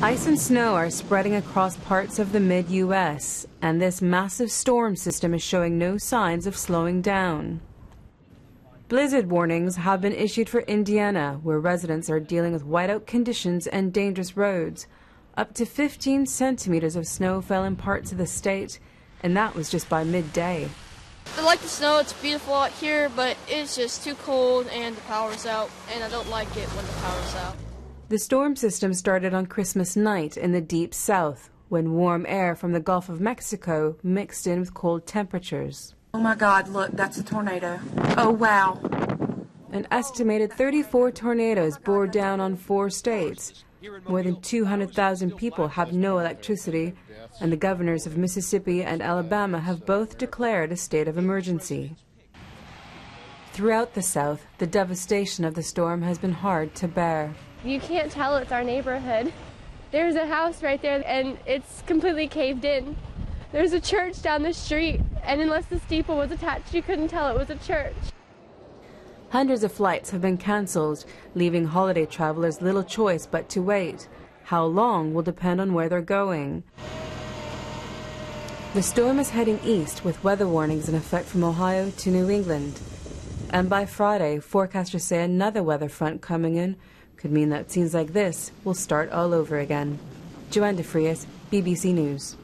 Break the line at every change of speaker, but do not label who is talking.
Ice and snow are spreading across parts of the mid-U.S., and this massive storm system is showing no signs of slowing down. Blizzard warnings have been issued for Indiana, where residents are dealing with whiteout conditions and dangerous roads. Up to 15 centimeters of snow fell in parts of the state, and that was just by midday.
I like the snow, it's beautiful out here, but it's just too cold and the power's out, and I don't like it when the power's out.
The storm system started on Christmas night in the deep south, when warm air from the Gulf of Mexico mixed in with cold temperatures.
Oh my God, look, that's a tornado. Oh wow.
An estimated 34 tornadoes bore down on 4 states. More than 200,000 people have no electricity, and the governors of Mississippi and Alabama have both declared a state of emergency. Throughout the South, the devastation of the storm has been hard to bear.
You can't tell it's our neighborhood. There's a house right there, and it's completely caved in. There's a church down the street, and unless the steeple was attached, you couldn't tell it was a church.
Hundreds of flights have been cancelled, leaving holiday travelers little choice but to wait. How long will depend on where they're going. The storm is heading east with weather warnings in effect from Ohio to New England. And by Friday, forecasters say another weather front coming in could mean that scenes like this will start all over again. Joanne DeFrias, BBC News.